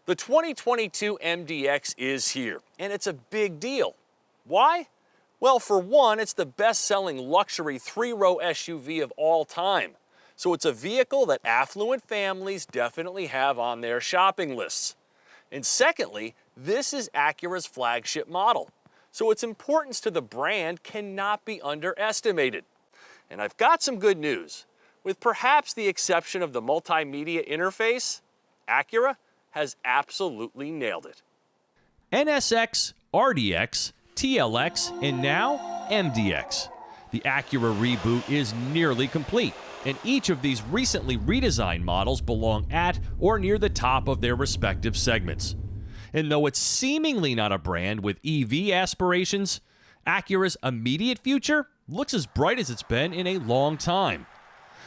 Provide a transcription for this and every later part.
The 2022 MDX is here, and it's a big deal. Why? Well, for one, it's the best-selling luxury three-row SUV of all time. So it's a vehicle that affluent families definitely have on their shopping lists. And secondly, this is Acura's flagship model. So its importance to the brand cannot be underestimated. And I've got some good news. With perhaps the exception of the multimedia interface, Acura has absolutely nailed it. NSX, RDX, TLX, and now MDX. The Acura reboot is nearly complete, and each of these recently redesigned models belong at or near the top of their respective segments. And though it's seemingly not a brand with EV aspirations, Acura's immediate future looks as bright as it's been in a long time.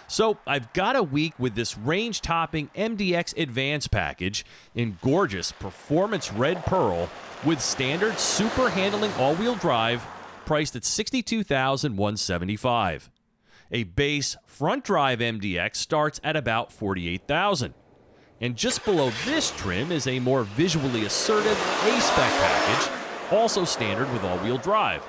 So I've got a week with this range-topping MDX Advance package in gorgeous performance red pearl with standard super handling all-wheel drive priced at $62,175. A base front-drive MDX starts at about $48,000. And just below this trim is a more visually assertive A-Spec package, also standard with all-wheel drive.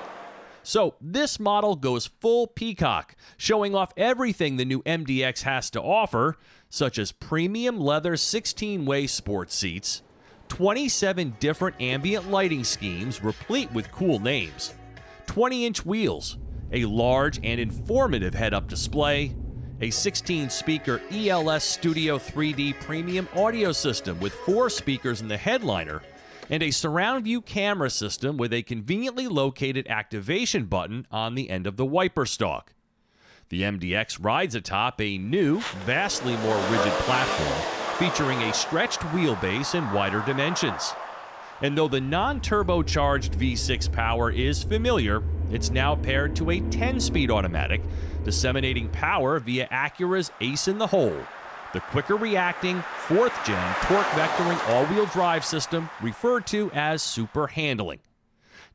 So this model goes full peacock, showing off everything the new MDX has to offer, such as premium leather 16-way sports seats, 27 different ambient lighting schemes replete with cool names, 20-inch wheels, a large and informative head-up display, a 16-speaker ELS Studio 3D premium audio system with 4 speakers in the headliner, and a surround view camera system with a conveniently located activation button on the end of the wiper stalk. The MDX rides atop a new, vastly more rigid platform featuring a stretched wheelbase and wider dimensions. And though the non-turbocharged V6 power is familiar, it's now paired to a 10-speed automatic, disseminating power via Acura's Ace in the Hole, the quicker reacting 4th-gen torque vectoring all-wheel drive system referred to as super handling.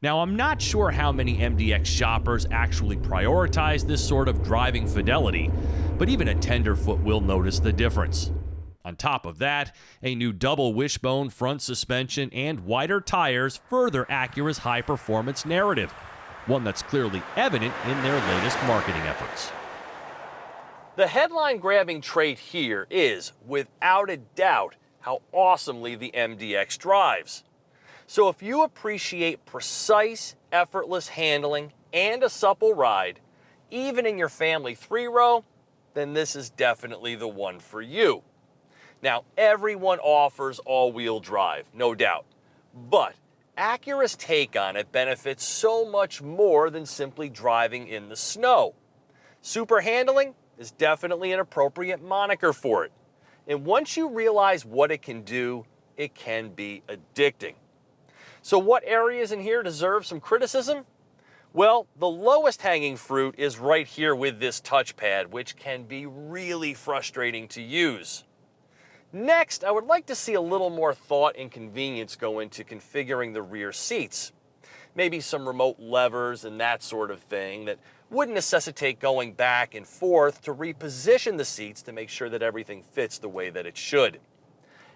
Now, I'm not sure how many MDX shoppers actually prioritize this sort of driving fidelity, but even a tenderfoot will notice the difference. On top of that, a new double wishbone front suspension and wider tires further Acura's high-performance narrative, one that's clearly evident in their latest marketing efforts. The headline-grabbing trait here is, without a doubt, how awesomely the MDX drives. So if you appreciate precise, effortless handling and a supple ride, even in your family three-row, then this is definitely the one for you. Now, everyone offers all-wheel drive, no doubt, but Acura's take on it benefits so much more than simply driving in the snow. Super handling is definitely an appropriate moniker for it. And once you realize what it can do, it can be addicting. So what areas in here deserve some criticism? Well, the lowest hanging fruit is right here with this touchpad, which can be really frustrating to use. Next, I would like to see a little more thought and convenience go into configuring the rear seats. Maybe some remote levers and that sort of thing that wouldn't necessitate going back and forth to reposition the seats to make sure that everything fits the way that it should.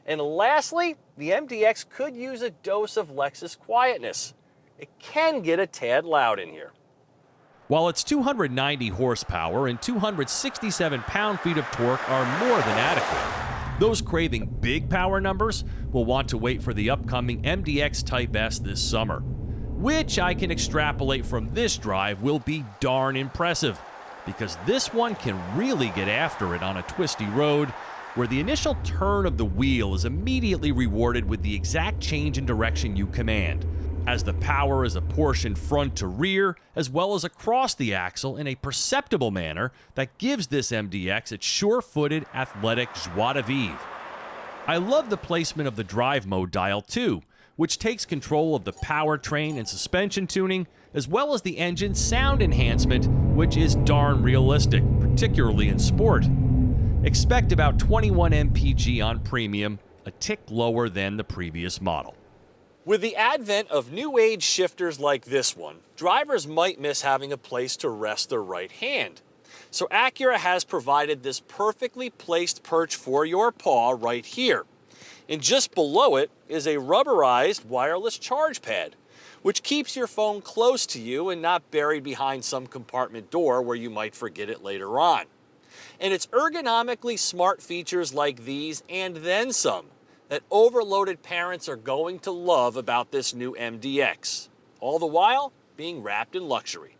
And lastly, the MDX could use a dose of Lexus quietness. It can get a tad loud in here. While its 290 horsepower and 267 pound-feet of torque are more than adequate, those craving big power numbers will want to wait for the upcoming MDX Type S this summer, which I can extrapolate from this drive will be darn impressive, because this one can really get after it on a twisty road where the initial turn of the wheel is immediately rewarded with the exact change in direction you command, as the power is apportioned front to rear as well as across the axle in a perceptible manner that gives this MDX its sure-footed, athletic joie de vivre. I love the placement of the drive mode dial too, which takes control of the powertrain and suspension tuning, as well as the engine's sound enhancement, which is darn realistic, particularly in sport. Expect about 21 mpg on premium, a tick lower than the previous model. With the advent of new age shifters like this one, drivers might miss having a place to rest their right hand. So Acura has provided this perfectly placed perch for your paw right here. And just below it is a rubberized wireless charge pad, which keeps your phone close to you and not buried behind some compartment door where you might forget it later on. And it's ergonomically smart features like these and then some that overloaded parents are going to love about this new MDX, all the while being wrapped in luxury.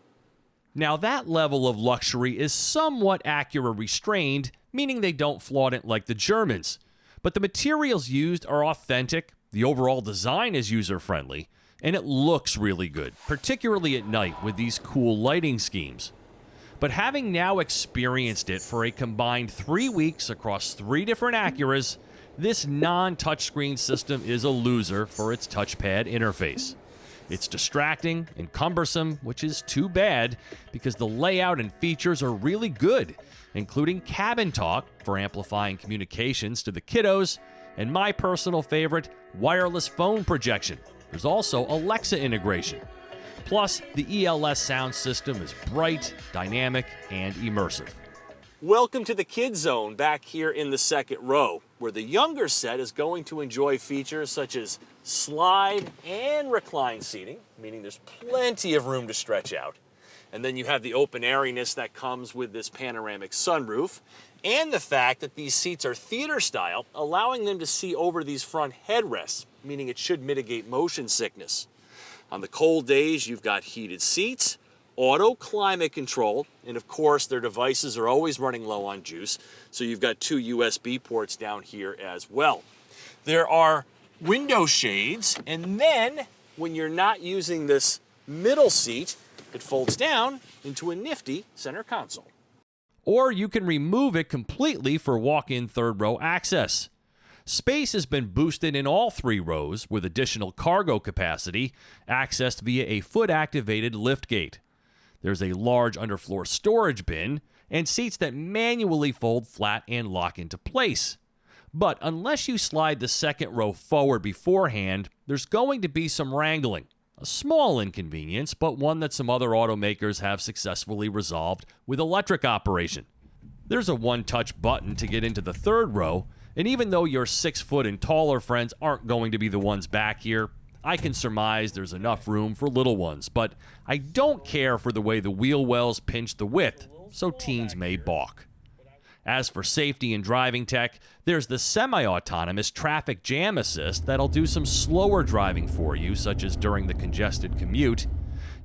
Now that level of luxury is somewhat Acura restrained, meaning they don't flaunt it like the Germans. But the materials used are authentic, the overall design is user-friendly, and it looks really good, particularly at night with these cool lighting schemes. But having now experienced it for a combined 3 weeks across 3 different Acuras, this non-touchscreen system is a loser for its touchpad interface. It's distracting and cumbersome, which is too bad because the layout and features are really good, including cabin talk for amplifying communications to the kiddos, and my personal favorite, wireless phone projection. There's also Alexa integration. Plus, the ELS sound system is bright, dynamic, and immersive. Welcome to the Kids Zone back here in the second row, where the younger set is going to enjoy features such as slide and recline seating, meaning there's plenty of room to stretch out. And then you have the open airiness that comes with this panoramic sunroof, and the fact that these seats are theater style, allowing them to see over these front headrests, meaning it should mitigate motion sickness. On the cold days, you've got heated seats, auto climate control, and of course their devices are always running low on juice, so you've got 2 USB ports down here as well. There are window shades, and then when you're not using this middle seat, it folds down into a nifty center console. Or you can remove it completely for walk-in third row access. Space has been boosted in all 3 rows with additional cargo capacity accessed via a foot-activated liftgate. There's a large underfloor storage bin and seats that manually fold flat and lock into place. But unless you slide the second row forward beforehand, there's going to be some wrangling. A small inconvenience, but one that some other automakers have successfully resolved with electric operation. There's a one-touch button to get into the third row, and even though your 6-foot and taller friends aren't going to be the ones back here, I can surmise there's enough room for little ones, but I don't care for the way the wheel wells pinch the width, so teens may balk. As for safety and driving tech, there's the semi-autonomous traffic jam assist that'll do some slower driving for you, such as during the congested commute,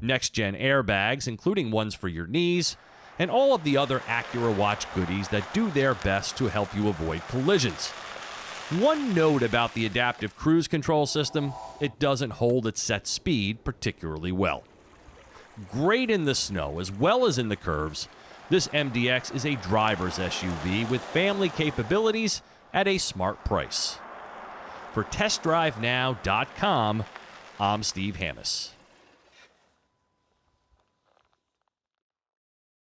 next-gen airbags, including ones for your knees, and all of the other Acura Watch goodies that do their best to help you avoid collisions. One note about the adaptive cruise control system, it doesn't hold its set speed particularly well. Great in the snow as well as in the curves, this MDX is a driver's SUV with family capabilities at a smart price. For TestDriveNow.com, I'm Steve Hammis.